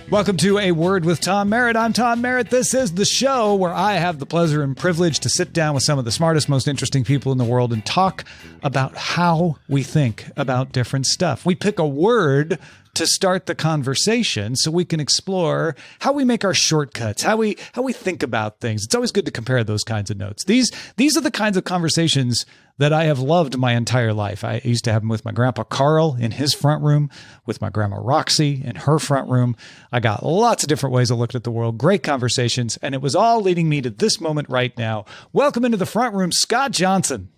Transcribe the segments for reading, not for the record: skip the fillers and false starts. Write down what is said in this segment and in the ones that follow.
Welcome to A Word with Tom Merritt. I'm Tom Merritt. This is the show where I have the pleasure and privilege to sit down with some of the smartest, most interesting people in the world and talk about how we think about different stuff. We pick a word to start the conversation so we can explore how we make our shortcuts, how we think about things. It's always good to compare those kinds of notes. These are the kinds of conversations that I have loved my entire life. I used to have them with my grandpa Carl in his front room, with my grandma Roxy in her front room. I got lots of different ways of looking at the world, great conversations, and it was all leading me to this moment right now. Welcome into the front room, Scott Johnson.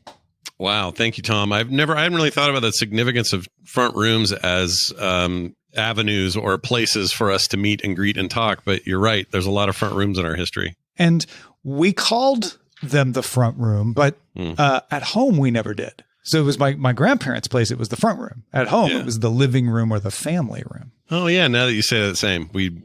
Wow. Thank you, Tom. I hadn't really thought about the significance of front rooms as avenues or places for us to meet and greet and talk. But you're right. There's a lot of front rooms in our history. And we called them the front room, but at home, we never did. So it was my grandparents' place. It was the front room. At home, It was the living room or the family room. Oh, yeah. Now that you say that, the same. We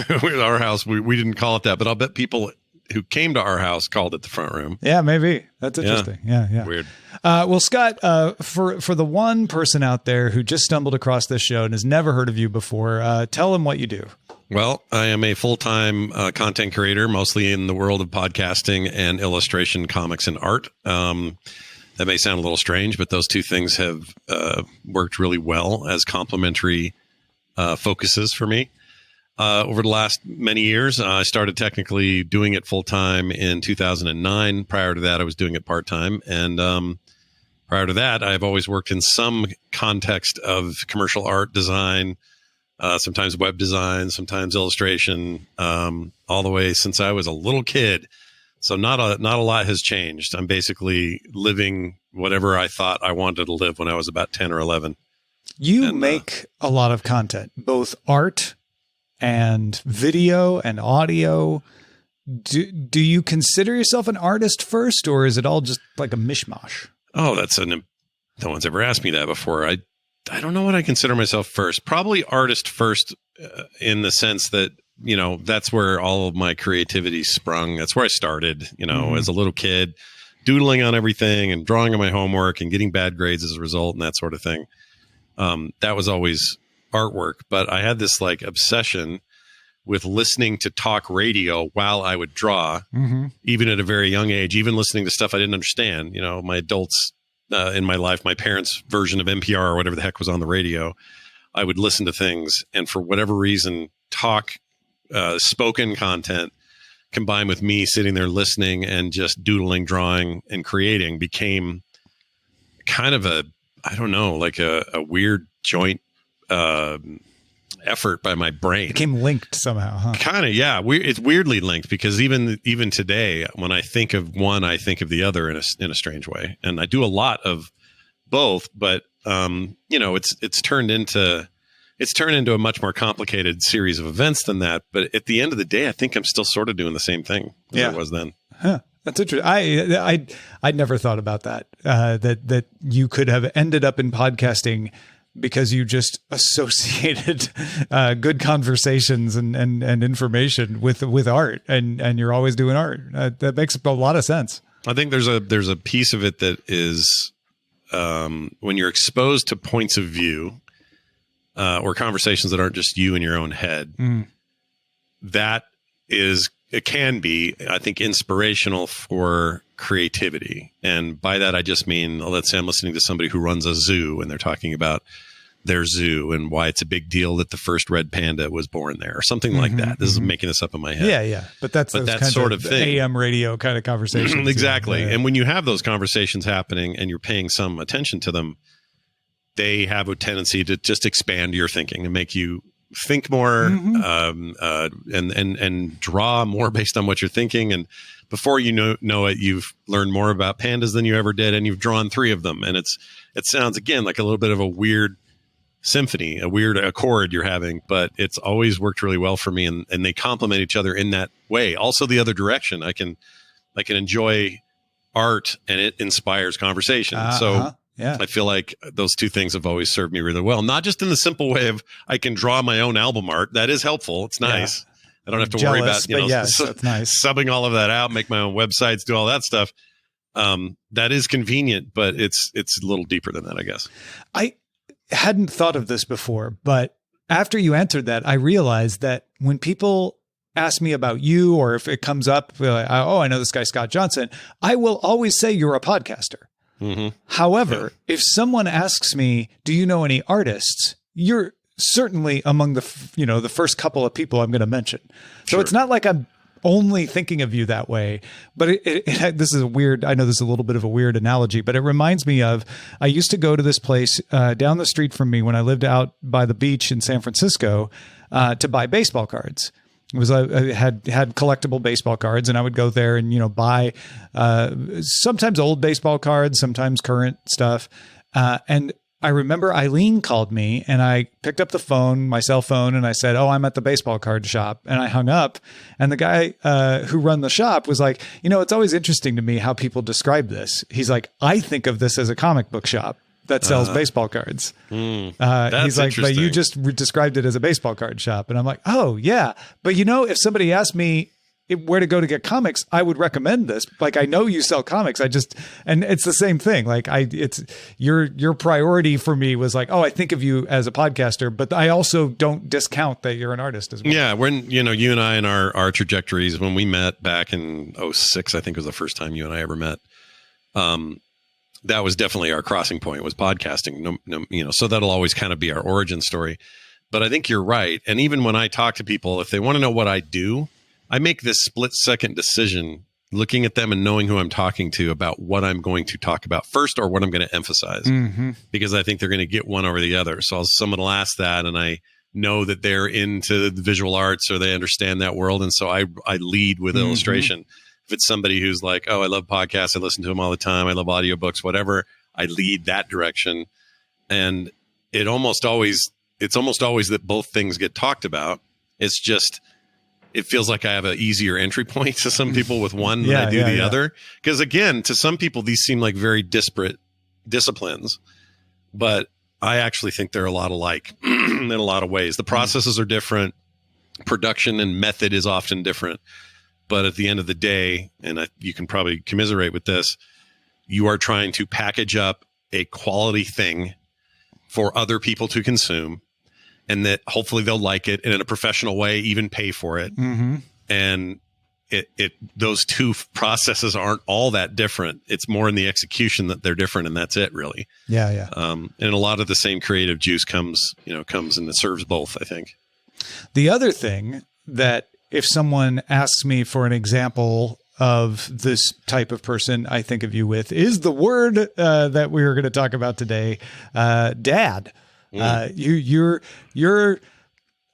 our house, we didn't call it that, but I'll bet people who came to our house called it the front room. Yeah, maybe. That's interesting. Yeah. Weird. Well, Scott, for the one person out there who just stumbled across this show and has never heard of you before, tell them what you do. Well, I am a full-time content creator, mostly in the world of podcasting and illustration, comics, and art. That may sound a little strange, but those two things have worked really well as complementary focuses for me. Over the last many years, I started technically doing it full-time in 2009. Prior to that, I was doing it part-time. And prior to that, I've always worked in some context of commercial art design, sometimes web design, sometimes illustration, all the way since I was a little kid. So not a lot has changed. I'm basically living whatever I thought I wanted to live when I was about 10 or 11. You make a lot of content, both art and video and audio. Do you consider yourself an artist first, or is it all just like a mishmash? Oh, no one's ever asked me that before. I don't know what I consider myself first. Probably artist first, in the sense that, that's where all of my creativity sprung. That's where I started, as a little kid, doodling on everything and drawing on my homework and getting bad grades as a result and that sort of thing. That was always artwork, but I had this obsession with listening to talk radio while I would draw, even at a very young age, even listening to stuff I didn't understand. My adults in my life, my parents' version of NPR or whatever the heck was on the radio, I would listen to things. And for whatever reason, spoken content combined with me sitting there listening and just doodling, drawing, and creating became kind of a weird joint effort by my brain. It became linked somehow, huh? Kind of, yeah. It's weirdly linked because even today, when I think of one, I think of the other in a strange way. And I do a lot of both, but it's turned into a much more complicated series of events than that. But at the end of the day, I think I'm still sort of doing the same thing as I was then. Huh. That's interesting. I'd never thought about that. That you could have ended up in podcasting because you just associated good conversations and information with art, and you're always doing art. That makes a lot of sense. I think there's a piece of it that is when you're exposed to points of view or conversations that aren't just you in your own head. It can be, I think, inspirational for creativity. And by that, I just mean, let's say I'm listening to somebody who runs a zoo and they're talking about their zoo and why it's a big deal that the first red panda was born there or something like that. This is making this up in my head. Yeah. But that's that sort of thing. AM radio kind of conversations. Exactly. Yeah. And when you have those conversations happening and you're paying some attention to them, they have a tendency to just expand your thinking and make you think more and draw more based on what you're thinking. And before you know it, you've learned more about pandas than you ever did, and you've drawn 3 of them. And it sounds, again, like a little bit of a weird symphony, a weird accord you're having, but it's always worked really well for me. And they complement each other in that way. Also, the other direction, I can enjoy art and it inspires conversation. Yeah. I feel like those two things have always served me really well. Not just in the simple way of I can draw my own album art. That is helpful. It's nice. Yeah. I don't have to worry about, yes, that's nice. Subbing all of that out, make my own websites, do all that stuff. That is convenient, but it's a little deeper than that, I guess. I hadn't thought of this before, but after you answered that, I realized that when people ask me about you, or if it comes up, like, oh, I know this guy, Scott Johnson, I will always say you're a podcaster. Mm-hmm. However, if someone asks me, do you know any artists? You're certainly among the first couple of people I'm going to mention. So It's not like I'm only thinking of you that way, but this is a weird, I know this is a little bit of a weird analogy, but it reminds me of, I used to go to this place down the street from me when I lived out by the beach in San Francisco to buy baseball cards. It was I had collectible baseball cards, and I would go there and buy sometimes old baseball cards, sometimes current stuff. And I remember Eileen called me, and I picked up the phone, my cell phone, and I said, "Oh, I'm at the baseball card shop." And I hung up, and the guy who run the shop was like, "It's always interesting to me how people describe this." He's like, "I think of this as a comic book shop that sells baseball cards." He's like, "But you just described it as a baseball card shop." And I'm like, "Oh yeah." But if somebody asked me where to go to get comics, I would recommend this. Like, I know you sell comics. And it's the same thing. Like it's your priority for me was like, oh, I think of you as a podcaster, but I also don't discount that you're an artist as well. Yeah. When, you and I and our trajectories, when we met back in 2006, I think was the first time you and I ever met. That was definitely our crossing point, was podcasting. So that'll always kind of be our origin story. But I think you're right. And even when I talk to people, if they want to know what I do, I make this split-second decision looking at them and knowing who I'm talking to about what I'm going to talk about first, or what I'm going to emphasize, because I think they're going to get one over the other. So someone will ask that, and I know that they're into the visual arts or they understand that world. And so I lead with illustration. If it's somebody who's like, oh, I love podcasts, I listen to them all the time, I love audiobooks, whatever, I lead that direction. And it's almost always that both things get talked about. It's just, it feels like I have an easier entry point to some people with one than I do the other. Because again, to some people, these seem like very disparate disciplines, but I actually think they're a lot alike in a lot of ways. The processes are different. Production and method is often different. But at the end of the day, and you can probably commiserate with this, you are trying to package up a quality thing for other people to consume, and that hopefully they'll like it, and in a professional way, even pay for it. And those two processes aren't all that different. It's more in the execution that they're different, and that's it, really. Yeah. And a lot of the same creative juice comes and it serves both, I think. The other thing that, if someone asks me for an example of this type of person I think of you with, is the word that we were going to talk about today, dad. You're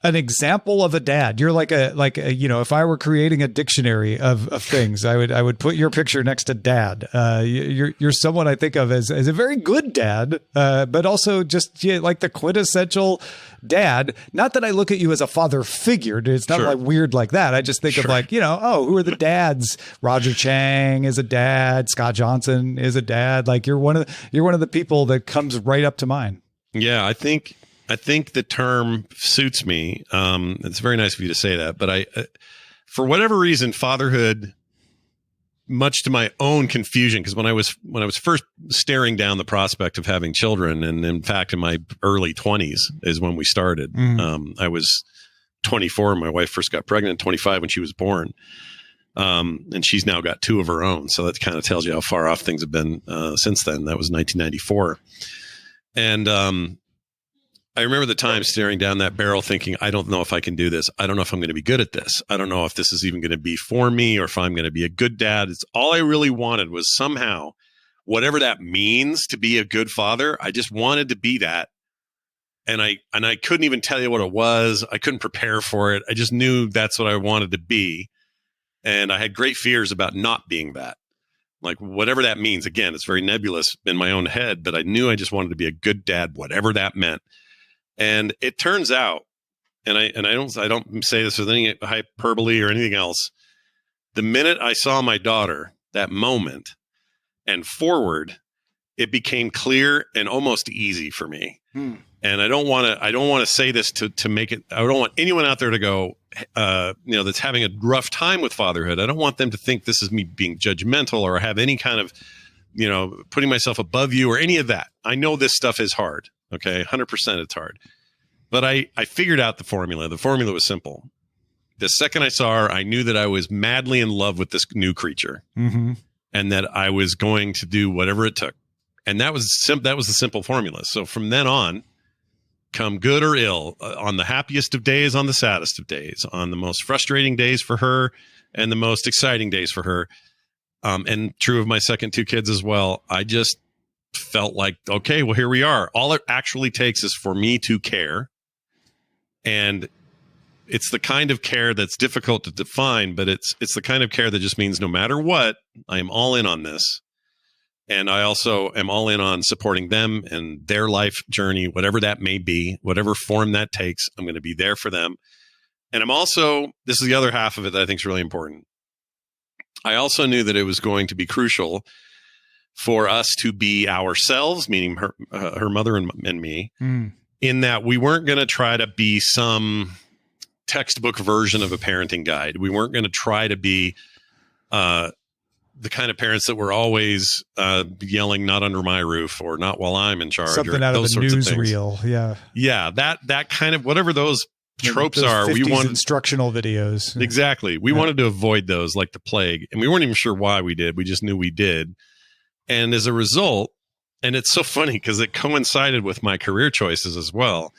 an example of a dad. You're like a if I were creating a dictionary of things, I would put your picture next to dad. You're someone I think of as a very good dad, but also just like the quintessential dad. Not that I look at you as a father figure. It's not like weird like that. I just think of like, who are the dads? Roger Chang is a dad. Scott Johnson is a dad. Like you're one of the people that comes right up to mind. Yeah, I think the term suits me. It's very nice of you to say that, but for whatever reason, fatherhood, much to my own confusion, because when I was first staring down the prospect of having children, and in fact, in my early 20s is when we started. I was 24 when my wife first got pregnant, 25 when she was born. And she's now got two of her own. So that kind of tells you how far off things have been since then. That was 1994. And I remember the time staring down that barrel thinking, I don't know if I can do this. I don't know if I'm going to be good at this. I don't know if this is even going to be for me, or if I'm going to be a good dad. It's all I really wanted was somehow, whatever that means to be a good father, I just wanted to be that. And I couldn't even tell you what it was. I couldn't prepare for it. I just knew that's what I wanted to be. And I had great fears about not being that. Like whatever that means. Again, it's very nebulous in my own head, but I knew I just wanted to be a good dad, whatever that meant. And it turns out, and I don't say this with any hyperbole or anything else, the minute I saw my daughter, that moment, and forward, it became clear and almost easy for me. And I don't want to say this to make it, I don't want anyone out there to go, that's having a rough time with fatherhood. I don't want them to think this is me being judgmental or have any kind of, putting myself above you or any of that. I know this stuff is hard. Okay. 100% it's hard, but I figured out the formula. The formula was simple. The second I saw her, I knew that I was madly in love with this new creature and that I was going to do whatever it took. And that was the simple formula. So from then on, come good or ill, on the happiest of days, on the saddest of days, on the most frustrating days for her and the most exciting days for her. And true of my second two kids as well. I just felt like, okay, well, here we are. All it actually takes is for me to care. And it's the kind of care that's difficult to define, but it's the kind of care that just means no matter what, I am all in on this. And I also am all in on supporting them and their life journey, whatever that may be, whatever form that takes. I'm going to be there for them. And I'm also, this is the other half of it that I think is really important. I also knew that it was going to be crucial for us to be ourselves, meaning her mother and me, in that we weren't going to try to be some textbook version of a parenting guide. We weren't going to try to be the kind of parents that were always yelling, not under my roof or not while I'm in charge. Something out of a newsreel. Yeah. Yeah. That kind of, whatever those tropes those are, we wanted instructional videos. Exactly. We wanted to avoid those like the plague. And we weren't even sure why we did. We just knew we did. And as a result, and it's so funny because it coincided with my career choices as well.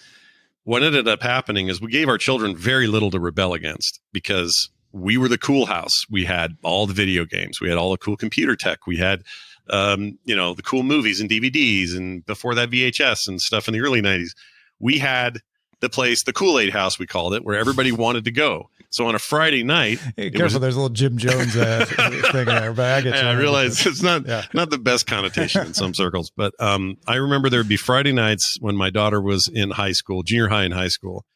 What ended up happening is we gave our children very little to rebel against because we were the cool house. We had all the video games. We had all the cool computer tech. We had, the cool movies and DVDs, and before that VHS and stuff in the early 90s. We had the place, the Kool-Aid house, we called it, where everybody wanted to go. So on a Friday night, hey, careful, there's a little Jim Jones thing there. But I get you. I realize it's not the best connotation in some circles, but I remember there would be Friday nights when my daughter was in high school, junior high and high school,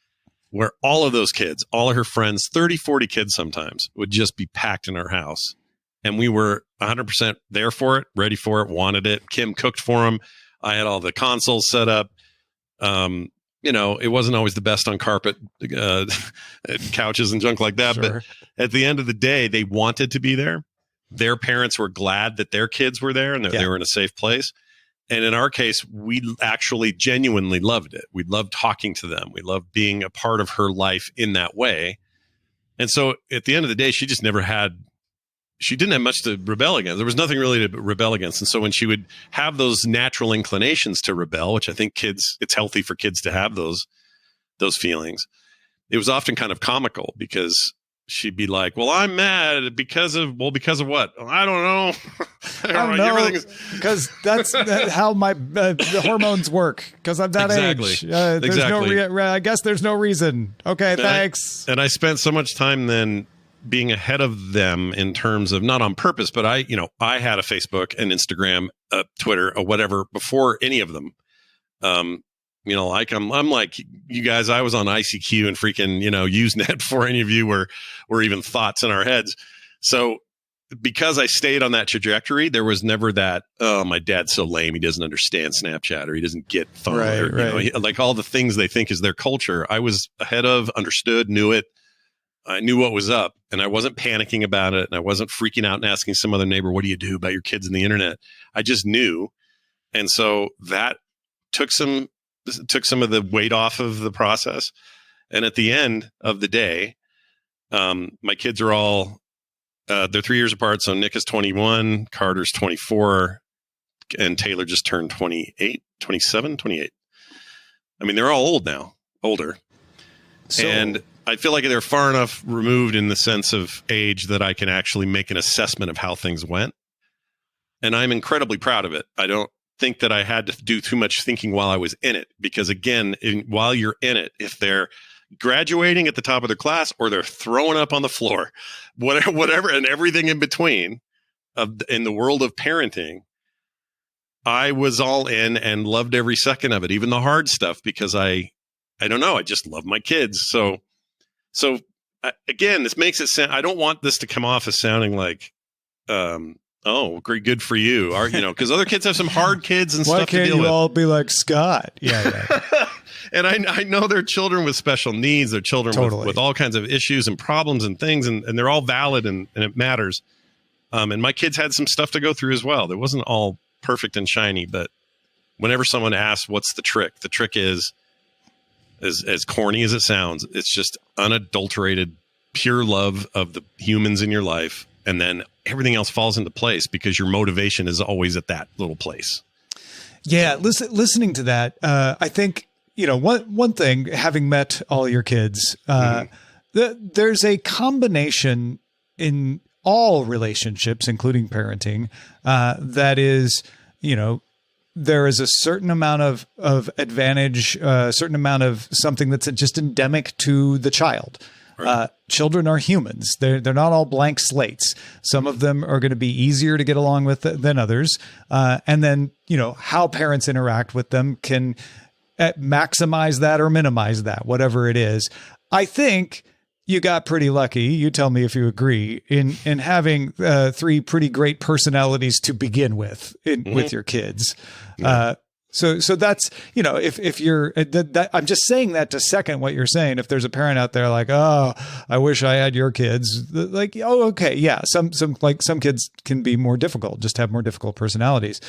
where all of those kids, all of her friends, 30, 40 kids sometimes, would just be packed in our house. And we were 100% there for it, ready for it, wanted it. Kim cooked for them. I had all the consoles set up. It wasn't always the best on carpet, couches and junk like that. Sure. But at the end of the day, they wanted to be there. Their parents were glad that their kids were there and that they were in a safe place. And in our case, we actually genuinely loved it. We loved talking to them. We loved being a part of her life in that way. And so at the end of the day, she didn't have much to rebel against. There was nothing really to rebel against. And so when she would have those natural inclinations to rebel, which I think it's healthy for kids to have those feelings, it was often kind of comical because she'd be like, well, I'm mad because of what? I don't know. I don't know. Because that's how the hormones work. Because I'm that age. I guess there's no reason. Okay, thanks. And I spent so much time then being ahead of them in terms of, not on purpose, but I had a Facebook and Instagram, Twitter or whatever before any of them. I'm like you guys, I was on ICQ and freaking, Usenet before any of you were even thoughts in our heads. So because I stayed on that trajectory, there was never that, oh, my dad's so lame. He doesn't understand Snapchat or he doesn't get phone. Right. Like all the things they think is their culture. I was ahead of, understood, knew it. I knew what was up and I wasn't panicking about it. And I wasn't freaking out and asking some other neighbor, what do you do about your kids on the internet? I just knew. And so that took some of the weight off of the process. And at the end of the day, my kids are all, they're 3 years apart. So Nick is 21, Carter's 24, and Taylor just turned 28. I mean, they're all older. And I feel like they're far enough removed in the sense of age that I can actually make an assessment of how things went. And I'm incredibly proud of it. I don't think that I had to do too much thinking while I was in it, because again, while you're in it, if they're graduating at the top of their class or they're throwing up on the floor, whatever, and everything in between in the world of parenting, I was all in and loved every second of it, even the hard stuff, because I don't know, I just love my kids. So again, this makes it sound, I don't want this to come off as sounding like, Oh, great. Good for you. Because other kids have some hard kids and Why stuff to can't deal you with. all be like Scott? Yeah. And I know they're children with special needs. They're children Totally. with all kinds of issues and problems and things, and they're all valid and it matters. And my kids had some stuff to go through as well. It wasn't all perfect and shiny, but whenever someone asks, what's the trick is, as corny as it sounds, it's just unadulterated, pure love of the humans in your life. And then everything else falls into place because your motivation is always at that little place. Yeah. Listening to that, I think, one thing, having met all your kids, there's a combination in all relationships, including parenting, that is, there is a certain amount of advantage, a certain amount of something that's just endemic to the child. Right. Children are humans. They're not all blank slates. Some of them are going to be easier to get along with than others. And then, how parents interact with them can maximize that or minimize that, whatever it is. I think you got pretty lucky. You tell me if you agree in having three pretty great personalities to begin with with your kids. Yeah. So that's, if you're, I'm just saying that to second what you're saying. If there's a parent out there like, oh, I wish I had your kids, like, oh, okay. Yeah. Some kids can be more difficult, just have more difficult personalities.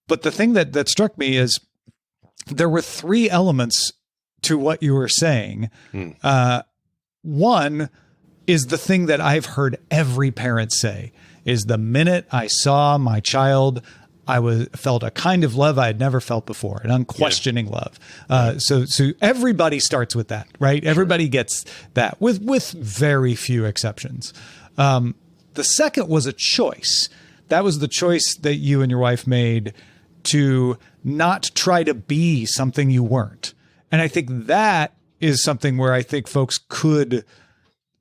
But the thing that struck me is there were three elements to what you were saying. One is the thing that I've heard every parent say is the minute I saw my child, I felt a kind of love I had never felt before, an unquestioning love. So everybody starts with that, right? Sure. Everybody gets that with very few exceptions. The second was a choice. That was the choice that you and your wife made to not try to be something you weren't. And I think that is something where I think folks could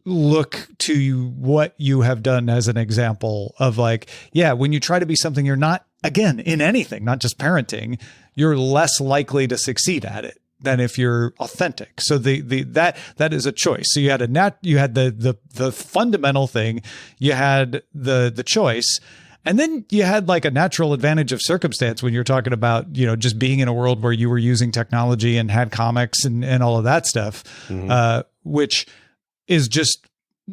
look to what you have done as an example of like, yeah, when you try to be something you're not, again, in anything, not just parenting, you're less likely to succeed at it than if you're authentic. So that is a choice. So you had the fundamental thing, you had the choice, and then you had like a natural advantage of circumstance when you're talking about, just being in a world where you were using technology and had comics and all of that stuff, which is just,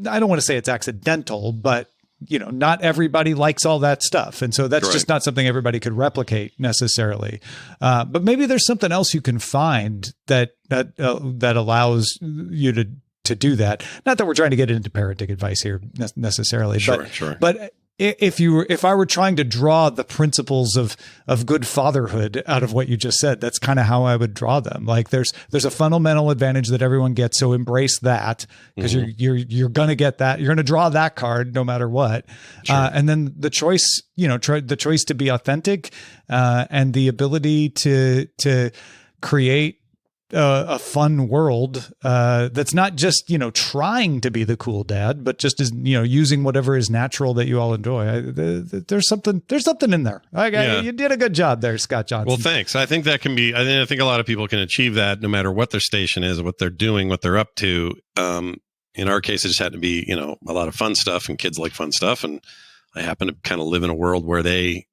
I don't want to say it's accidental, but not everybody likes all that stuff. And so that's just not something everybody could replicate necessarily. But maybe there's something else you can find that allows you to do that. Not that we're trying to get into parenting advice here necessarily, but if I were trying to draw the principles of good fatherhood out of what you just said, that's kind of how I would draw them. Like there's a fundamental advantage that everyone gets. So embrace that because you're going to get that. You're going to draw that card no matter what. Sure. And then the choice, the choice to be authentic, and the ability to create a fun world that's not just trying to be the cool dad, but just is using whatever is natural that you all enjoy. There's something in there. You did a good job there, Scott Johnson. Well, thanks. I think that can be. I think a lot of people can achieve that no matter what their station is, what they're doing, what they're up to. In our case, it just had to be a lot of fun stuff, and kids like fun stuff, and I happen to kind of live in a world where they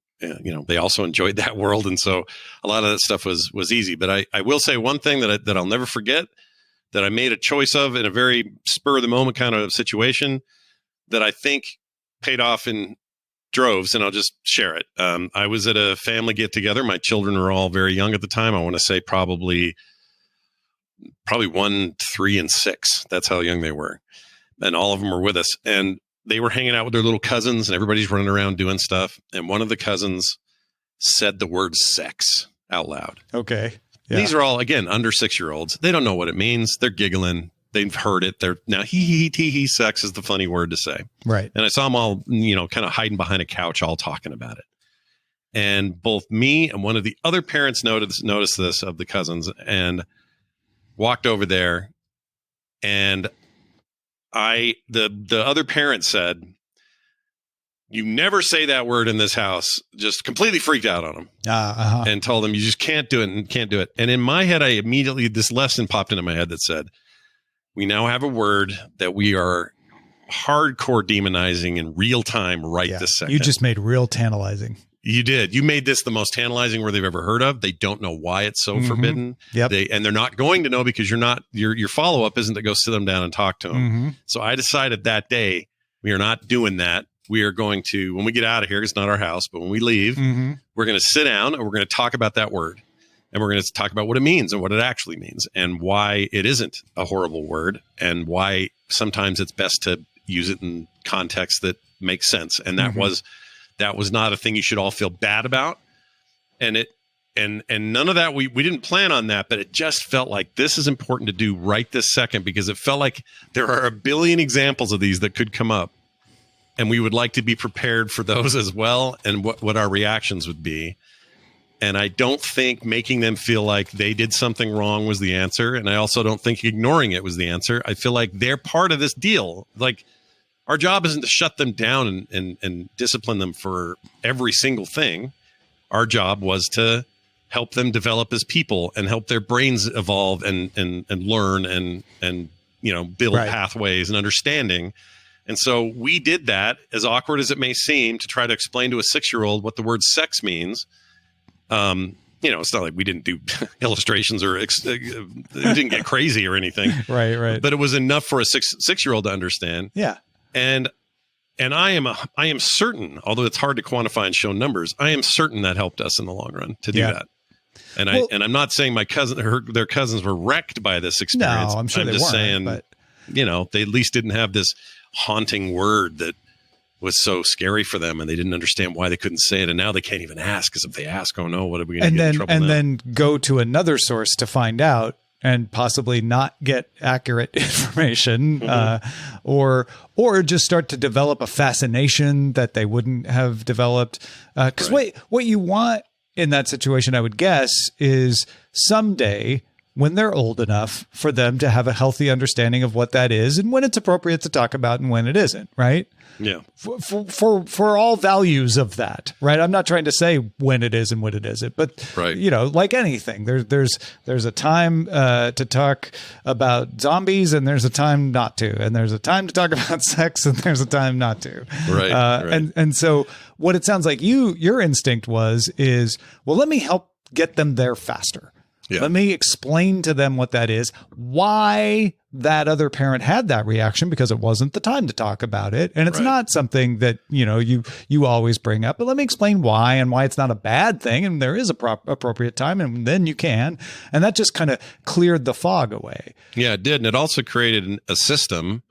also enjoyed that world. And so a lot of that stuff was easy. But I will say one thing that I'll never forget that I made a choice of in a very spur of the moment kind of situation that I think paid off in droves, and I'll just share it. I was at a family get together. My children were all very young at the time. I want to say probably 1, 3, and 6. That's how young they were. And all of them were with us. And they were hanging out with their little cousins, and everybody's running around doing stuff. And one of the cousins said the word sex out loud. Okay. Yeah. These are all, again, under 6-year-olds. They don't know what it means. They're giggling. They've heard it. They're now he sex is the funny word to say. Right. And I saw them all, kind of hiding behind a couch, all talking about it. And both me and one of the other parents noticed this of the cousins and walked over there, and the other parent said, "You never say that word in this house." Just completely freaked out on him and told him, "You just can't do it and can't do it." And in my head, this lesson popped into my head that said, we now have a word that we are hardcore demonizing in real time this second. You just made real tantalizing. You did. You made this the most tantalizing word they've ever heard of. They don't know why it's so forbidden. Yep. And they're not going to know because your follow-up isn't to go sit them down and talk to them. So I decided that day, we are not doing that. We are going to, when we get out of here, it's not our house, but when we leave, we're going to sit down and we're going to talk about that word. And we're going to talk about what it means and what it actually means and why it isn't a horrible word and why sometimes it's best to use it in context that makes sense. And that was not a thing you should all feel bad about. And none of that, we didn't plan on that, but it just felt like this is important to do right this second because it felt like there are a billion examples of these that could come up. And we would like to be prepared for those as well and what our reactions would be. And I don't think making them feel like they did something wrong was the answer. And I also don't think ignoring it was the answer. I feel like they're part of this deal. Like, our job isn't to shut them down and discipline them for every single thing. Our job was to help them develop as people and help their brains evolve and learn and build pathways and understanding. And so we did that, as awkward as it may seem, to try to explain to a 6-year-old what the word sex means. It's not like we didn't do illustrations or it didn't get crazy or anything. Right. But it was enough for a six-year-old to understand. Yeah. And I am certain, although it's hard to quantify and show numbers, I am certain that helped us in the long run to do that. And I'm not saying their cousins were wrecked by this experience. No, I'm sure I'm they just weren't, saying, but they at least didn't have this haunting word that was so scary for them, and they didn't understand why they couldn't say it, and now they can't even ask, because if they ask, oh no, what are we going to get in trouble now? Then go to another source to find out and possibly not get accurate information, or just start to develop a fascination that they wouldn't have developed. Because what you want in that situation, I would guess, is someday when they're old enough for them to have a healthy understanding of what that is and when it's appropriate to talk about and when it isn't, right? Yeah. For all values of that, right? I'm not trying to say when it is and when it isn't, but like anything, there's a time to talk about zombies and there's a time not to, and there's a time to talk about sex and there's a time not to. Right. And so what it sounds like your instinct is, well, let me help get them there faster. Yeah. Let me explain to them what that is, why that other parent had that reaction, because it wasn't the time to talk about it. And it's not something that, you always bring up, but let me explain why and why it's not a bad thing. And there is a appropriate time, and then you can. And that just kind of cleared the fog away. Yeah, it did. And it also created a system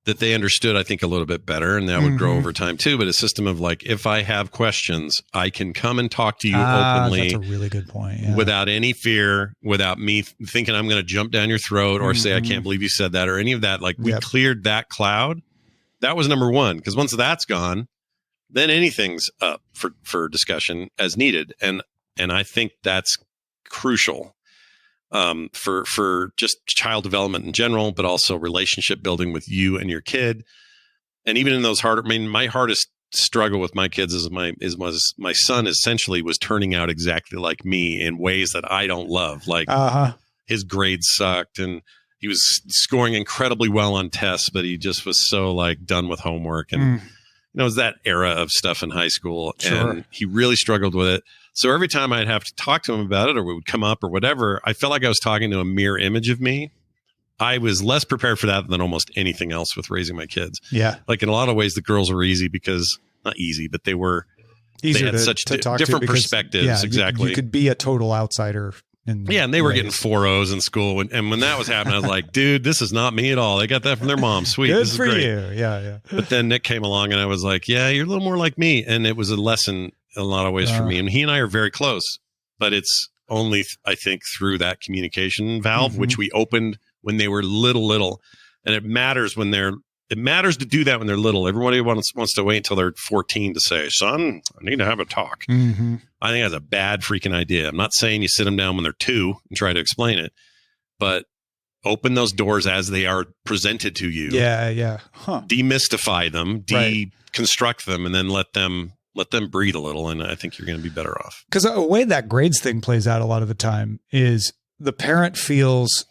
that they understood, I think, a little bit better, and that would grow over time too. But a system of like, if I have questions, I can come and talk to you openly. That's a really good point. Yeah. Without any fear, without me thinking I'm going to jump down your throat or say, I can't believe you said that, or any of that. Like, we cleared that cloud. That was number one, because once that's gone, then anything's up for discussion as needed. And I think that's crucial. For just child development in general, but also relationship building with you and your kid. And even in those my hardest struggle with my kids was my son essentially was turning out exactly like me in ways that I don't love. Like his grades sucked and he was scoring incredibly well on tests, but he just was so like done with homework. And it was that era of stuff in high school. Sure. And he really struggled with it. So every time I'd have to talk to him about it, or it would come up or whatever, I felt like I was talking to a mirror image of me. I was less prepared for that than almost anything else with raising my kids. Yeah. Like, in a lot of ways, the girls were easy because, not easy, but they had such different perspectives. Yeah, exactly. You could be a total outsider. And they were getting 4.0s in school. And when that was happening, I was like, dude, this is not me at all. They got that from their mom. Sweet. Good this is for great. You. Yeah. But then Nick came along and I was like, yeah, you're a little more like me. And it was a lesson in a lot of ways for me. And he and I are very close. But it's only, I think, through that communication valve, which we opened when they were little. And it matters to do that when they're little. Everybody wants to wait until they're 14 to say, son, I need to have a talk. I think that's a bad freaking idea. I'm not saying you sit them down when they're 2 and try to explain it, but open those doors as they are presented to you. Yeah. Demystify them, deconstruct them, and then let them breathe a little, and I think you're going to be better off. Because a way that grades thing plays out a lot of the time is the parent feels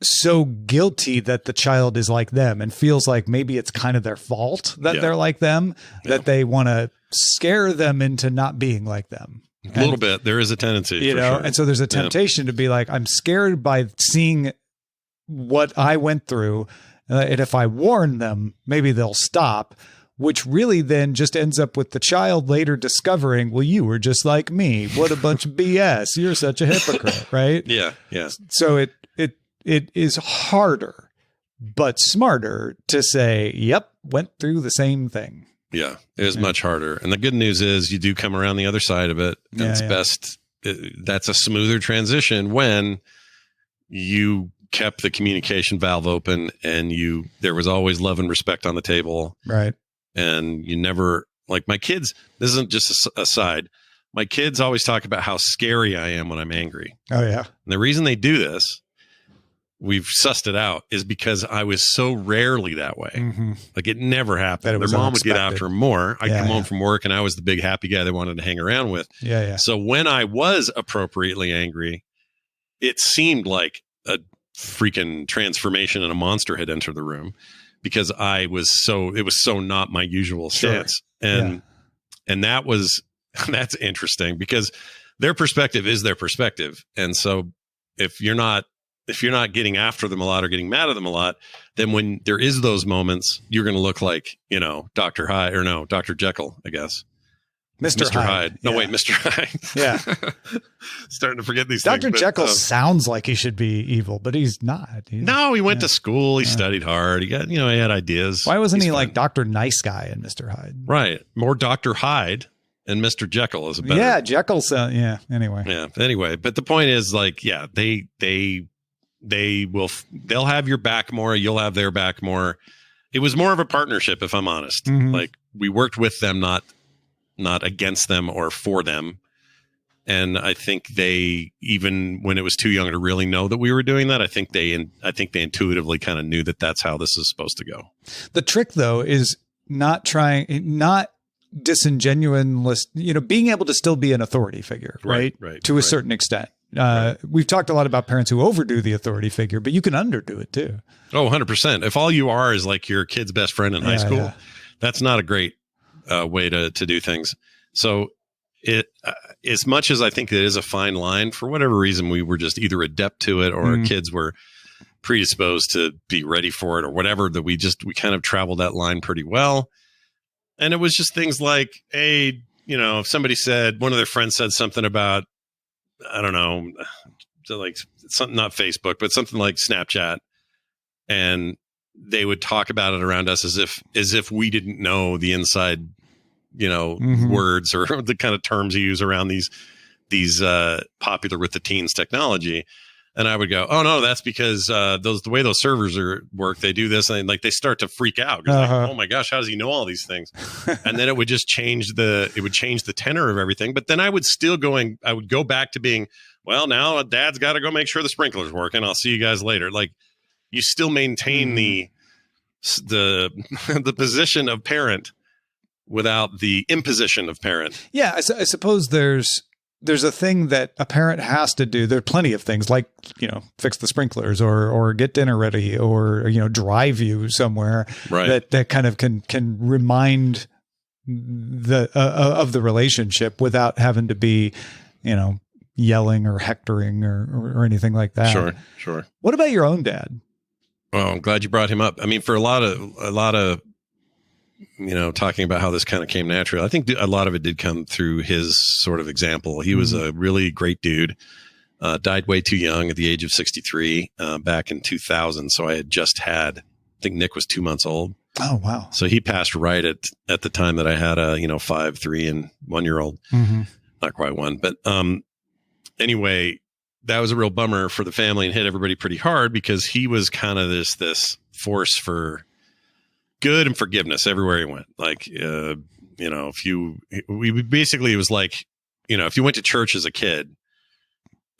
so guilty that the child is like them and feels like maybe it's kind of their fault that they're like them, that they want to scare them into not being like them. A little bit. There is a tendency, you know, sure. And so there's a temptation to be like, I'm scared by seeing what I went through. And if I warn them, maybe they'll stop, which really then just ends up with the child later discovering, well, you were just like me. What a bunch of BS. You're such a hypocrite, right? Yeah. Yeah. So it is harder, but smarter to say, yep, went through the same thing. Yeah, it is much harder. And the good news is you do come around the other side of it. And it's best. That's a smoother transition when you kept the communication valve open and there was always love and respect on the table. Right. And you never, like my kids, this isn't just a side. My kids always talk about how scary I am when I'm angry. Oh, yeah. And the reason they do this, we've sussed it out, is because I was so rarely that way. Mm-hmm. Like it never happened. Their mom would get after him more. I'd come home from work and I was the big happy guy they wanted to hang around with. Yeah, yeah. So when I was appropriately angry, it seemed like a freaking transformation and a monster had entered the room because it was so not my usual stance. Sure. And that's interesting because their perspective is their perspective. And so if you're not getting after them a lot or getting mad at them a lot, then when there is those moments, you're going to look like, Dr. Hyde or no, Dr. Jekyll, I guess. Mr. Hyde. No, wait, Mr. Hyde. Yeah. Starting to forget these Dr. things. Dr. Jekyll sounds like he should be evil, but he's not. He went to school. He studied hard. He got, he had ideas. Why wasn't he like Dr. Nice Guy and Mr. Hyde? Right. More Dr. Hyde and Mr. Jekyll is a better. Yeah, Jekyll sounds, anyway. Yeah. Anyway, but the point is like, yeah, they'll have your back more. You'll have their back more. It was more of a partnership, if I'm honest. Mm-hmm. Like we worked with them, not against them or for them. And I think they, even when it was too young to really know that we were doing that, I think they intuitively kind of knew that that's how this is supposed to go. The trick though is not disingenuous, being able to still be an authority figure, right? To a certain extent. We've talked a lot about parents who overdo the authority figure, but you can underdo it too. Oh, 100%. If all you are is like your kid's best friend in high school, that's not a great way to do things. So as much as I think it is a fine line, for whatever reason, we were just either adept to it or our kids were predisposed to be ready for it or whatever, that we kind of traveled that line pretty well. And it was just things like, hey, if somebody said, one of their friends said something about, I don't know, like something, not Facebook, but something like Snapchat. And they would talk about it around us as if we didn't know the inside, words or the kind of terms you use around these popular with the teens technology. And I would go, oh no, that's because the way those servers work, they do this, and like they start to freak out. Like, oh my gosh, how does he know all these things? And then it would just change the tenor of everything. But then I would go back to being, well, now Dad's got to go make sure the sprinkler's working. I'll see you guys later. Like you still maintain the position of parent without the imposition of parent. Yeah, I suppose there's a thing that a parent has to do. There are plenty of things like, fix the sprinklers or get dinner ready or, drive you somewhere that kind of can remind of the relationship without having to be, yelling or hectoring or anything like that. Sure. What about your own dad? Well, I'm glad you brought him up. I mean, for a lot of, talking about how this kind of came natural, I think a lot of it did come through his sort of example. He was a really great dude, died way too young at the age of 63 back in 2000. So I had I think Nick was 2 months old. Oh, wow. So he passed right at the time that I had a 5, 3 and 1 year old, not quite one. But anyway, that was a real bummer for the family and hit everybody pretty hard because he was kind of this force for good and forgiveness everywhere he went. Like, it was like, if you went to church as a kid,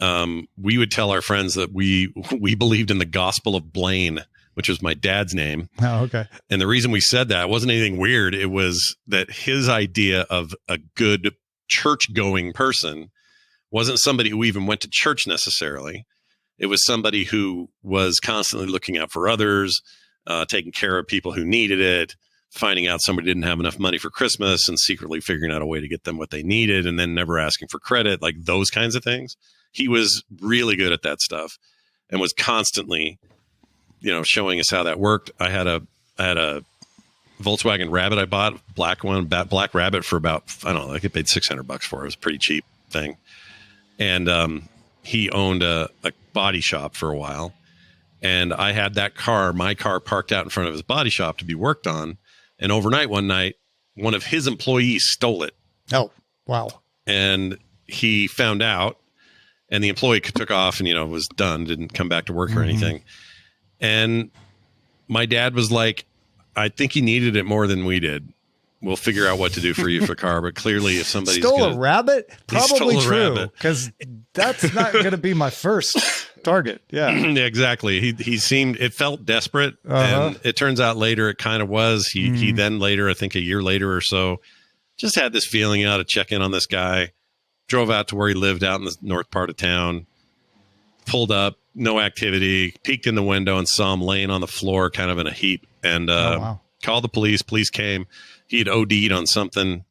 we would tell our friends that we believed in the gospel of Blaine, which was my dad's name. Oh, okay. And the reason we said that wasn't anything weird. It was that his idea of a good church going person wasn't somebody who even went to church necessarily. It was somebody who was constantly looking out for others, taking care of people who needed it, finding out somebody didn't have enough money for Christmas and secretly figuring out a way to get them what they needed and then never asking for credit, like those kinds of things. He was really good at that stuff and was constantly, showing us how that worked. I had a Volkswagen Rabbit I bought, black Rabbit for about, I don't know, I paid $600 for it. It was a pretty cheap thing. And he owned a body shop for a while. And I had my car parked out in front of his body shop to be worked on. And overnight, one night, one of his employees stole it. Oh, wow. And he found out, and the employee took off and, was done, didn't come back to work or anything. And my dad was like, I think he needed it more than we did. We'll figure out what to do for you for the car. But clearly, if somebody's stole a rabbit, probably true, because that's not going to be my first target. Yeah, exactly. It felt desperate, and it turns out later it kind of was. He then later, I think a year later or so, just had this feeling out to check in on this guy. Drove out to where he lived out in the north part of town. Pulled up, no activity. Peeked in the window and saw him laying on the floor, kind of in a heap, and called the police. Police came. He had OD'd on something,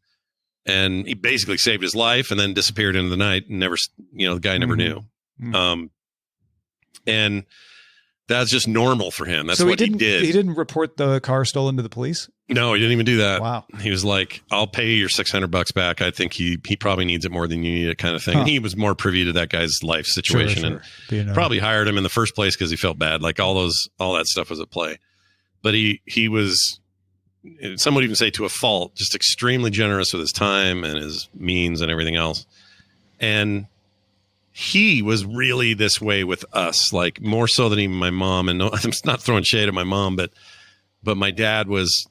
and he basically saved his life and then disappeared into the night and never, the guy never knew. And that's just normal for him. That's what he did. He didn't report the car stolen to the police? No, he didn't even do that. Wow. He was like, I'll pay your $600 back. I think he probably needs it more than you need it, kind of thing. And he was more privy to that guy's life situation and probably hired him in the first place because he felt bad. Like all that stuff was at play. But he was, some would even say to a fault, just extremely generous with his time and his means and everything else. And he was really this way with us, like more so than even my mom. And no, I'm not throwing shade at my mom, but my dad was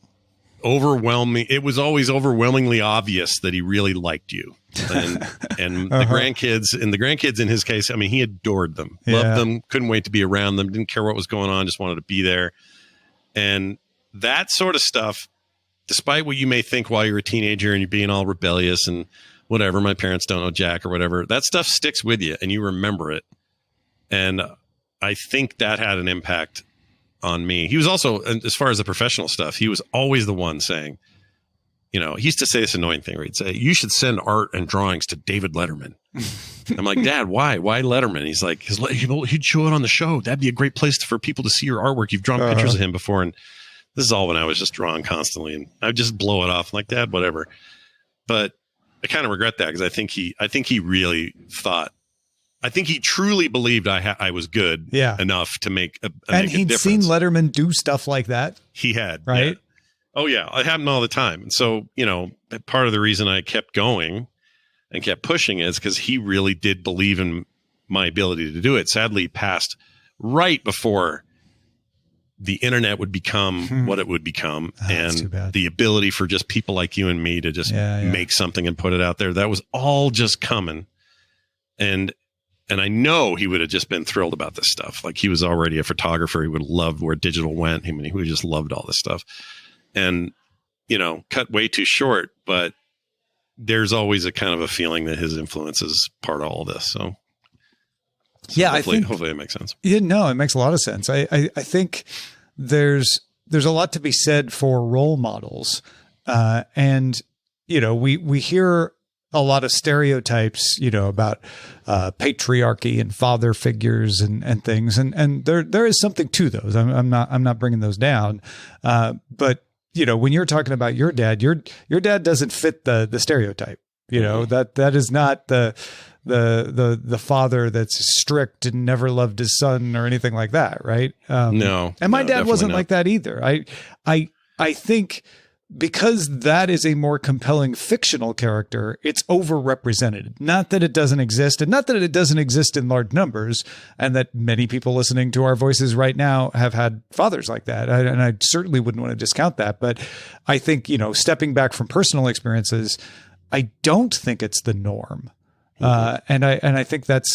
overwhelming. It was always overwhelmingly obvious that he really liked you. And the grandkids in his case, I mean, he adored them, loved them, couldn't wait to be around them, didn't care what was going on, just wanted to be there. And that sort of stuff, despite what you may think while you're a teenager and you're being all rebellious and whatever, my parents don't know Jack or whatever, that stuff sticks with you and you remember it. And I think that had an impact on me. He was also, as far as the professional stuff, he was always the one saying, he used to say this annoying thing where he'd say, you should send art and drawings to David Letterman. I'm like, Dad, why? Why Letterman? He's like, he'd show it on the show. That'd be a great place for people to see your artwork. You've drawn pictures of him before. And this is all when I was just drawing constantly. And I'd just blow it off. I'm like, Dad, whatever. But I kind of regret that because I think he really thought, I think he truly believed I was good enough to make a and make he'd a difference. seen Letterman do stuff like that. He had, right? Yeah. Oh yeah, it happened all the time. And so, part of the reason I kept going and kept pushing is because he really did believe in my ability to do it. Sadly, he passed right before the internet would become what it would become, and the ability for just people like you and me to just make something and put it out there. That was all just coming. And I know he would have just been thrilled about this stuff. Like he was already a photographer. He would have loved where digital went. He would have just loved all this stuff. And, cut way too short, but there's always a kind of a feeling that his influence is part of all this. So yeah, hopefully it makes sense. Yeah, no, it makes a lot of sense. I think there's a lot to be said for role models. And, we hear a lot of stereotypes, about patriarchy and father figures and things. And there is something to those. I'm not bringing those down. But when you're talking about your dad, your dad doesn't fit the stereotype. That is not the father that's strict and never loved his son or anything like that, right? No. And my dad wasn't like that either. I think because that is a more compelling fictional character, it's overrepresented. Not that it doesn't exist, and not that it doesn't exist in large numbers, and that many people listening to our voices right now have had fathers like that. And I certainly wouldn't want to discount that. But I think, stepping back from personal experiences, I don't think it's the norm. And I think that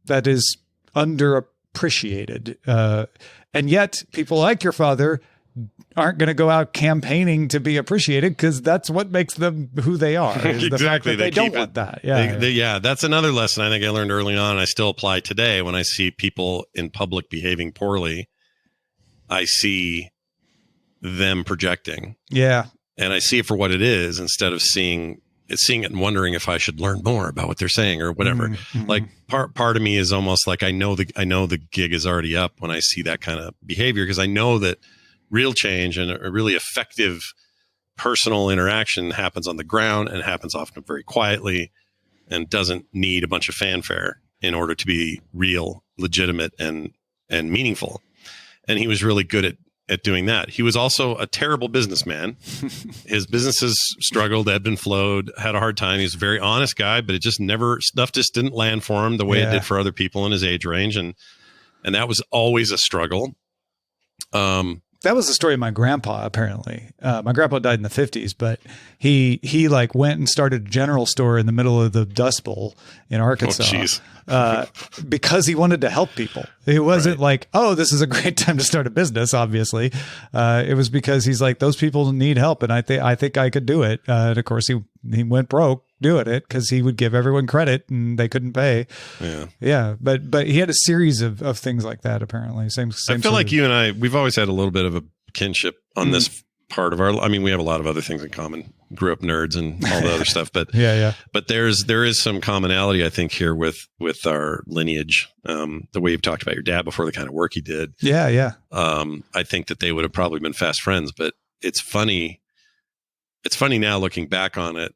is underappreciated. And yet people like your father aren't going to go out campaigning to be appreciated because that's what makes them who they are. Is Exactly. The fact that they don't want that. Yeah. That's another lesson I think I learned early on. And I still apply today when I see people in public behaving poorly. I see them projecting. Yeah. And I see it for what it is instead of seeing it and wondering if I should learn more about what they're saying or whatever. Mm-hmm. Like part of me is almost like I know the gig is already up when I see that kind of behavior, because I know that real change and a really effective personal interaction happens on the ground and happens often very quietly and doesn't need a bunch of fanfare in order to be real, legitimate, and meaningful. And he was really good at doing that. He was also a terrible businessman. His businesses struggled, ebbed and flowed, had a hard time. He was a very honest guy, but stuff just didn't land for him the way it did for other people in his age range. And that was always a struggle. That was the story of my grandpa, apparently. My grandpa died in the 50s, but he like went and started a general store in the middle of the Dust Bowl in Arkansas because he wanted to help people. It wasn't like, oh, this is a great time to start a business, obviously. It was because he's like, those people need help, and I think I could do it. And of course, he went broke doing it because he would give everyone credit and they couldn't pay. Yeah. But he had a series of things like that, apparently. Same I feel like you and I, we've always had a little bit of a kinship on this part of we have a lot of other things in common. Grew up nerds and all the other stuff, but but there is some commonality, I think, here with our lineage. The way you've talked about your dad before, the kind of work he did. I think that they would have probably been fast friends, but it's funny. It's funny now looking back on it.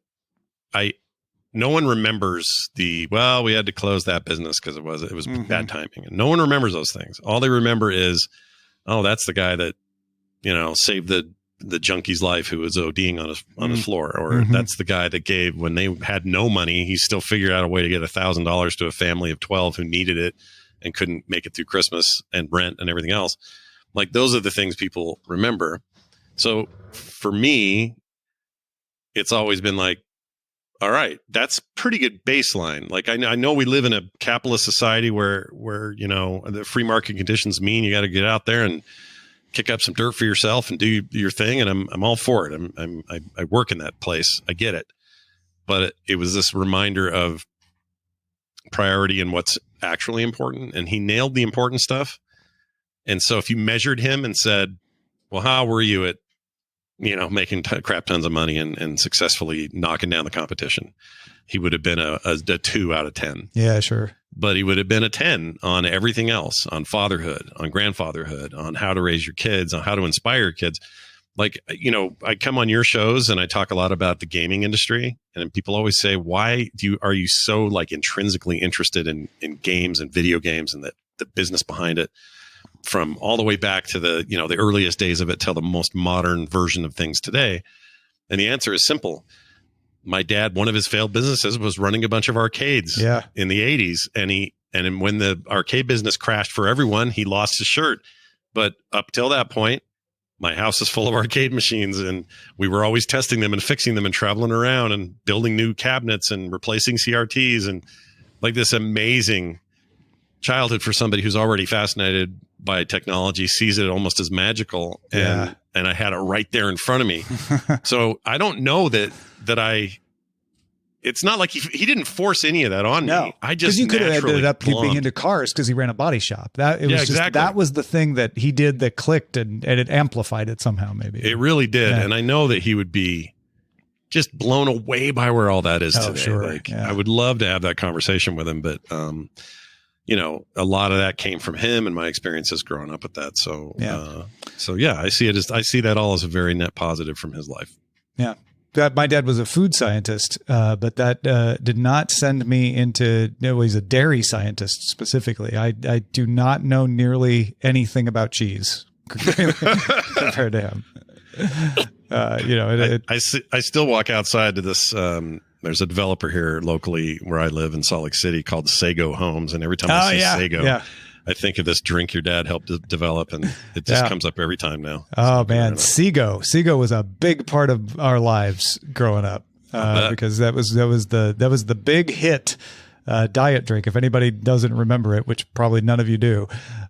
No one remembers we had to close that business because it was bad timing, and no one remembers those things. All they remember is, oh, that's the guy that, saved the junkie's life who was ODing on his floor, or that's the guy that gave when they had no money. He still figured out a way to get $1,000 to a family of 12 who needed it and couldn't make it through Christmas and rent and everything else. Like, those are the things people remember. So for me, it's always been like, all right, that's pretty good baseline. Like, I know we live in a capitalist society where the free market conditions mean you got to get out there and kick up some dirt for yourself and do your thing. And I'm all for it. I work in that place. I get it. But it was this reminder of priority and what's actually important. And he nailed the important stuff. And so if you measured him and said, well, how were you at, making crap tons of money and successfully knocking down the competition, he would have been a 2 out of 10. Yeah, sure. But he would have been a 10 on everything else, on fatherhood, on grandfatherhood, on how to raise your kids, on how to inspire your kids. Like, I come on your shows and I talk a lot about the gaming industry, and people always say, why are you so like intrinsically interested in games and video games and the business behind it? From all the way back to the earliest days of it till the most modern version of things today. And the answer is simple. My dad, one of his failed businesses was running a bunch of arcades in the 80s. And when the arcade business crashed for everyone, he lost his shirt. But up till that point, my house is full of arcade machines, and we were always testing them and fixing them and traveling around and building new cabinets and replacing CRTs, and like this amazing childhood for somebody who's already fascinated by technology, sees it almost as magical. And I had it right there in front of me. So I don't know that it's not like he didn't force any of that on me. I just, because you could have ended up being into cars because he ran a body shop. That was the thing that he did that clicked, and it amplified it somehow. Maybe it really did. And I know that he would be just blown away by where all that is today. Sure. I would love to have that conversation with him, but a lot of that came from him and my experiences growing up with that. So, I see that all as a very net positive from his life. Yeah. My dad was a food scientist, but that did not send me into, he's a dairy scientist specifically. I do not know nearly anything about cheese compared to him. I still walk outside to this, there's a developer here locally where I live in Salt Lake City called Sago Homes. And every time I see Sago, I think of this drink your dad helped develop, and it just comes up every time now. Oh, man. Seago was a big part of our lives growing up, because that was the big hit diet drink. If anybody doesn't remember it, which probably none of you do,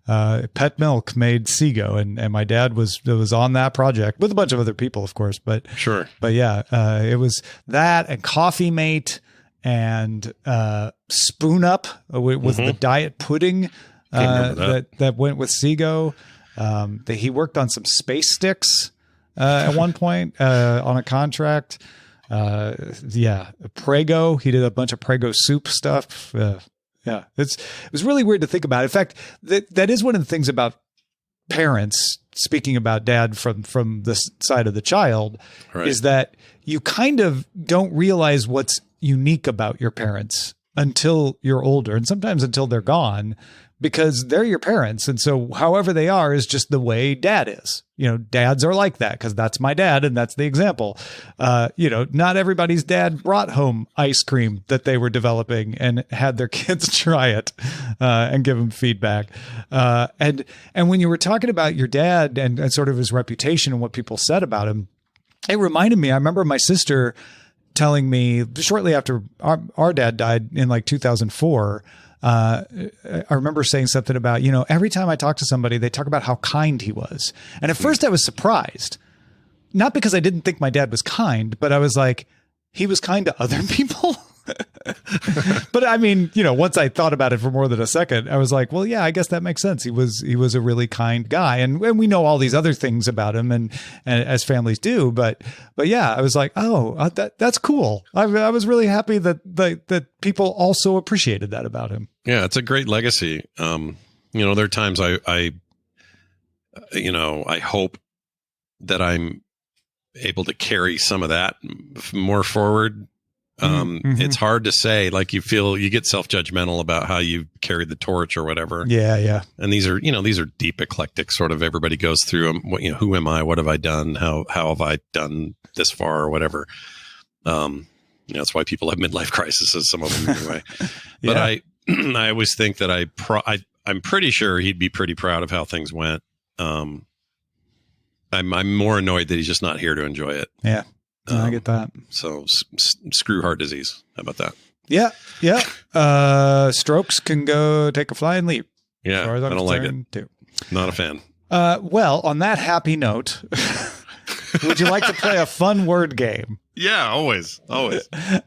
Pet Milk made Seago, and my dad was on that project with a bunch of other people, of course. But Sure. But yeah, it was that and Coffee Mate and Spoon Up was the diet pudding that went with Seago. He worked on some space sticks at one point on a contract. Prego. He did a bunch of Prego soup stuff. It was really weird to think about. In fact, that is one of the things about parents, speaking about dad from the side of the child, Right. is that you kind of don't realize what's unique about your parents until you're older, and sometimes until they're gone, because they're your parents. And so however they are is just the way dad is. Dads are like that because that's my dad. And that's the example. Not everybody's dad brought home ice cream that they were developing and had their kids try it and give them feedback. And when you were talking about your dad and sort of his reputation and what people said about him, it reminded me, I remember my sister telling me shortly after our dad died in like 2004, I remember saying something about, every time I talk to somebody, they talk about how kind he was. And at first I was surprised, not because I didn't think my dad was kind, but I was like, he was kind to other people. But I mean, once I thought about it for more than a second, I was like, well, yeah, I guess that makes sense. He was a really kind guy. And we know all these other things about him and as families do. But yeah, I was like, oh, that's cool. I was really happy that people also appreciated that about him. Yeah, it's a great legacy. There are times I hope that I'm able to carry some of that more forward. It's hard to say, like you get self-judgmental about how you carried the torch or whatever. Yeah. And these are deep, eclectic sort of, everybody goes through them. Who am I? What have I done? How have I done this far or whatever? That's why people have midlife crises, some of them anyway. But I always think that I'm pretty sure he'd be pretty proud of how things went. I'm more annoyed that he's just not here to enjoy it. Yeah. I get that. So screw heart disease. How about that? Yeah. Strokes can go take a flying leap. Yeah, I don't like it. Too. Not a fan. Well, on that happy note, would you like to play a fun word game? Yeah, always. All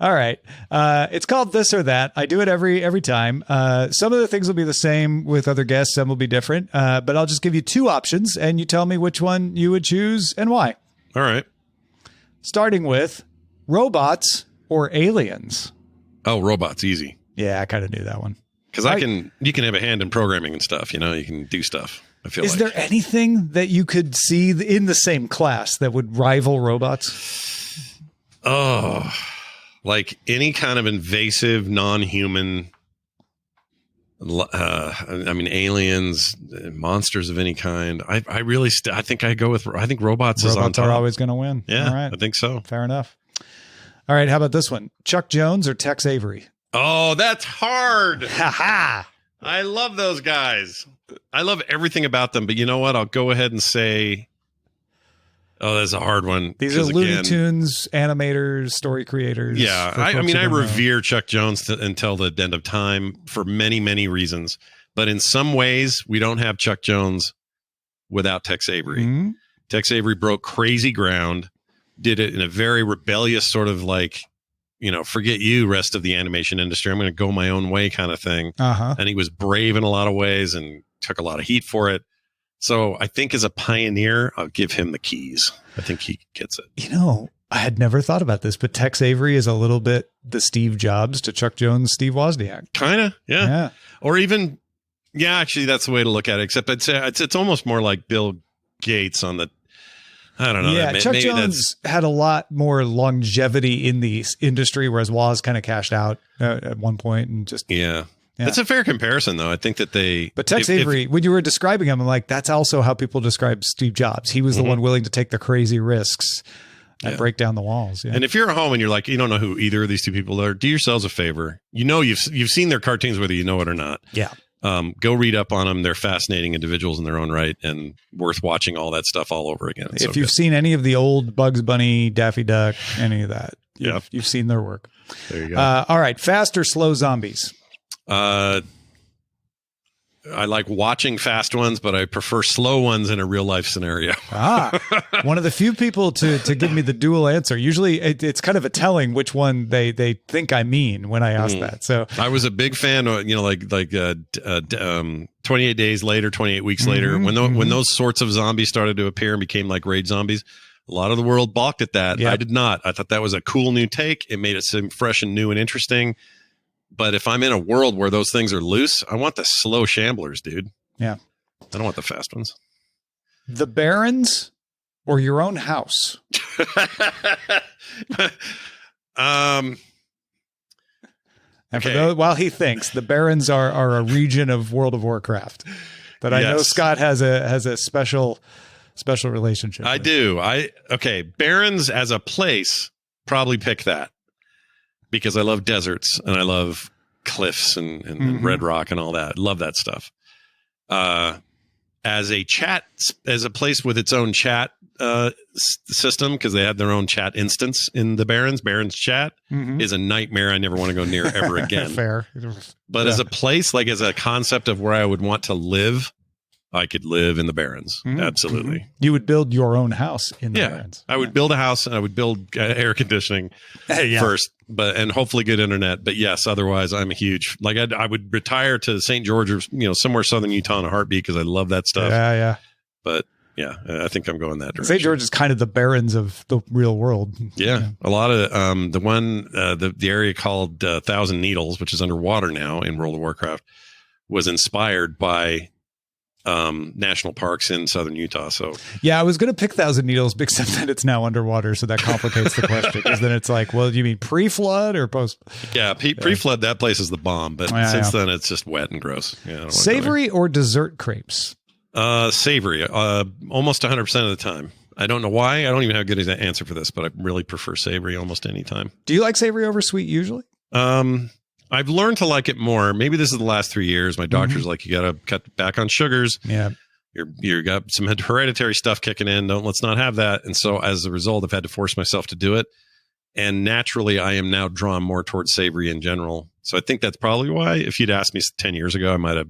right. It's called This or That. I do it every time. Some of the things will be the same with other guests. Some will be different. But I'll just give you two options, and you tell me which one you would choose and why. All right. Starting with robots or aliens. Oh, robots, easy. Yeah, I kind of knew that one. Because you can have a hand in programming and stuff. You can do stuff. I feel Is there anything that you could see in the same class that would rival robots? Oh, like any kind of invasive, non-human. Aliens, monsters of any kind. I think I go with. I think robots is on top. Robots are always going to win. Yeah, all right. I think so. Fair enough. All right, how about this one? Chuck Jones or Tex Avery? Oh, that's hard. Ha ha! I love those guys. I love everything about them. But you know what? I'll go ahead and say. Oh, that's a hard one. These are Looney Tunes animators, story creators. Yeah, I revere Chuck Jones until the end of time for many, many reasons. But in some ways, we don't have Chuck Jones without Tex Avery. Mm-hmm. Tex Avery broke crazy ground, did it in a very rebellious sort of like, forget you, rest of the animation industry. I'm going to go my own way kind of thing. Uh-huh. And he was brave in a lot of ways and took a lot of heat for it. So I think as a pioneer, I'll give him the keys. I think he gets it. I had never thought about this, but Tex Avery is a little bit the Steve Jobs to Chuck Jones, Steve Wozniak. Kind of, yeah. Or even, actually, that's the way to look at it. Except I'd say it's almost more like Bill Gates on the, I don't know. Yeah, Chuck Jones had a lot more longevity in the industry, whereas Woz kind of cashed out at one point and just... Yeah. That's a fair comparison, though. I think that But Tex Avery, when you were describing him, I'm like, that's also how people describe Steve Jobs. He was the one willing to take the crazy risks and break down the walls. Yeah. And if you're at home and you're like, you don't know who either of these two people are, do yourselves a favor. You've seen their cartoons, whether you know it or not. Yeah. Go read up on them. They're fascinating individuals in their own right and worth watching all that stuff all over again. If you've seen any of the old Bugs Bunny, Daffy Duck, any of that, you've seen their work. There you go. All right. Fast or slow zombies? I like watching fast ones, but I prefer slow ones in a real life scenario. One of the few people to give me the dual answer. Usually it's kind of a telling which one they think I mean when I ask that. So I was a big fan of, 28 days later, 28 weeks later, when those sorts of zombies started to appear and became like raid zombies. A lot of the world balked at that. Yep. I did not. I thought that was a cool new take. It made it seem fresh and new and interesting. But if I'm in a world where those things are loose, I want the slow shamblers, dude. Yeah. I don't want the fast ones. The Barrens or your own house? And for those, while he thinks, the Barrens are a region of World of Warcraft that I know Scott has a special relationship with. Do. Barrens as a place, probably pick that. Because I love deserts and I love cliffs and red rock and all that. Love that stuff. As a place with its own chat system, because they have their own chat instance in the Barrens chat is a nightmare I never want to go near ever again. Fair. But as a place, like as a concept of where I would want to live, I could live in the Barrens. Absolutely. You would build your own house in the Barrens. I would build a house and I would build air conditioning first, and hopefully good internet. But yes, otherwise I'm a huge, I would retire to St. George or, somewhere southern Utah in a heartbeat because I love that stuff. Yeah. But yeah, I think I'm going that direction. St. George is kind of the Barrens of the real world. Yeah. A lot of the area called Thousand Needles, which is underwater now in World of Warcraft, was inspired by national parks in southern Utah. So yeah, I was going to pick Thousand Needles, except that it's now underwater, so that complicates the question. Because then it's like, well, you mean pre-flood or post? Yeah, pre-flood. That place is the bomb, but since then it's just wet and gross. Yeah, savory or dessert crepes? Savory, almost 100% of the time. I don't know why. I don't even have a good answer for this, but I really prefer savory almost any time. Do you like savory over sweet usually? I've learned to like it more. Maybe this is the last 3 years. My doctor's like, you got to cut back on sugars. Yeah. You got some hereditary stuff kicking in. Let's not have that. And so as a result, I've had to force myself to do it. And naturally, I am now drawn more towards savory in general. So I think that's probably why. If you'd asked me 10 years ago, I might have,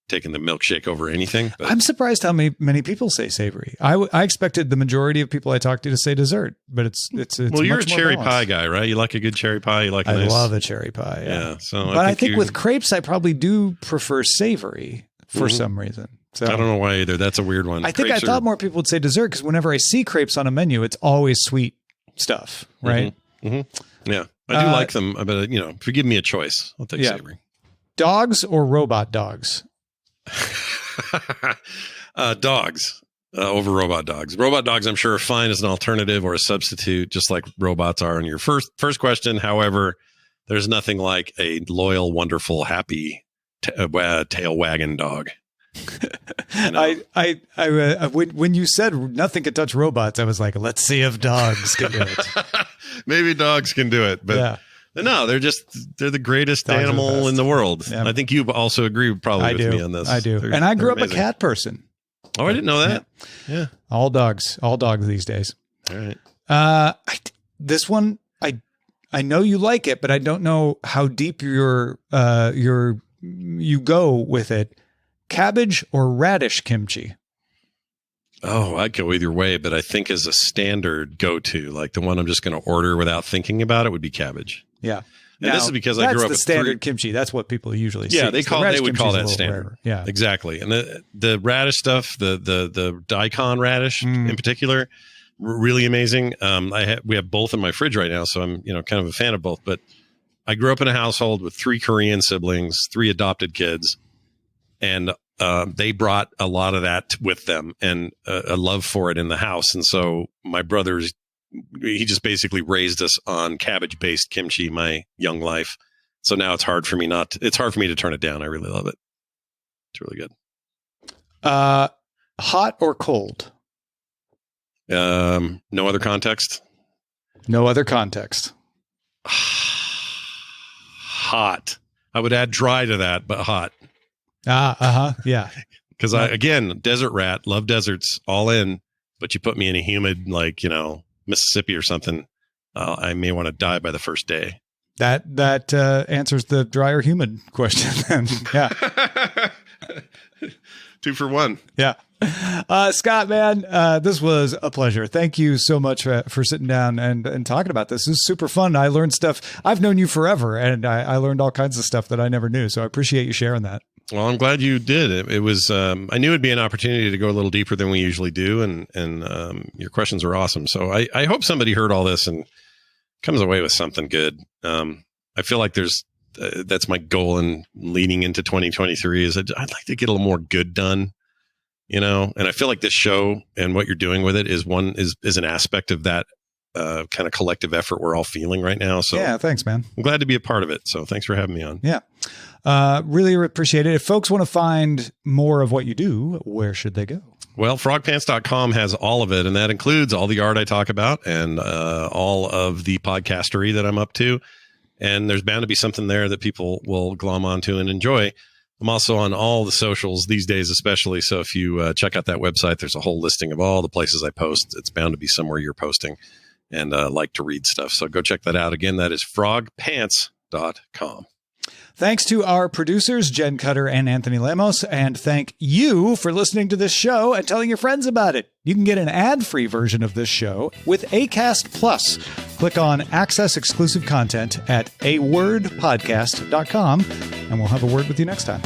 taken the milkshake over anything. But I'm surprised how many people say savory. I expected the majority of people I talked to say dessert, but it's well, you're a much more cherry balanced. pie guy, right? You like a good cherry pie. You like a I nice... love a cherry pie. Yeah. So, but I think with crepes, I probably do prefer savory for some reason. So I don't know why either. That's a weird one. I think I thought more people would say dessert because whenever I see crepes on a menu, it's always sweet stuff, right? Yeah, I do like them, but if you give me a choice, I'll take savory. Dogs or robot dogs? Dogs over robot dogs. Robot dogs, I'm sure, are fine as an alternative or a substitute, just like robots are in your first question. However, there's nothing like a loyal, wonderful, happy tail wagging dog. When you said nothing could touch robots, I was like, let's see if dogs can do it. Maybe dogs can do it, but no, they're the greatest dogs animal in the world. Yeah. I think you also agree probably with me on this. I do. And I grew up amazing. A cat person. Oh, I didn't know that. Yeah. All dogs these days. All right. This one, I know you like it, but I don't know how deep you go with it. Cabbage or radish kimchi? Oh, I'd go either way, but I think as a standard go-to, like the one I'm just going to order without thinking about it, would be cabbage. Yeah. And this is because I grew up with the standard kimchi. That's what people usually see. Yeah, they would call that standard. Rarer. Yeah, exactly. And the radish stuff, the daikon radish in particular, really amazing. We have both in my fridge right now, so I'm kind of a fan of both. But I grew up in a household with 3 Korean siblings, 3 adopted kids, and they brought a lot of that with them and a love for it in the house. And so my brother's, he just basically raised us on cabbage-based kimchi my young life. So now it's hard for me to turn it down. I really love it. It's really good. Hot or cold? No other context? No other context. Hot. I would add dry to that, but hot. Yeah. Because again, desert rat, love deserts, all in, but you put me in a humid, Mississippi or something, I may want to die by the first day. That answers the dry or humid question then. Yeah. 2 for 1. Yeah. Scott, man, this was a pleasure. Thank you so much for sitting down and talking about this. This is super fun. I learned stuff. I've known you forever, and I learned all kinds of stuff that I never knew. So I appreciate you sharing that. Well, I'm glad you did. It was, I knew it'd be an opportunity to go a little deeper than we usually do. And your questions are awesome. So I hope somebody heard all this and comes away with something good. I feel like that's my goal in leading into 2023 is I'd like to get a little more good done, and I feel like this show and what you're doing with it is an aspect of that kind of collective effort we're all feeling right now. So yeah, thanks, man. I'm glad to be a part of it. So thanks for having me on. Yeah. Really appreciate it. If folks want to find more of what you do, where should they go? Well, frogpants.com has all of it, and that includes all the art I talk about and all of the podcastery that I'm up to. And there's bound to be something there that people will glom onto and enjoy. I'm also on all the socials these days, especially. So if you check out that website, there's a whole listing of all the places I post. It's bound to be somewhere you're posting and like to read stuff. So go check that out. Again, that is frogpants.com. Thanks to our producers, Jen Cutter and Anthony Lemos, and thank you for listening to this show and telling your friends about it. You can get an ad-free version of this show with Acast Plus. Click on Access Exclusive Content at awordpodcast.com, and we'll have a word with you next time.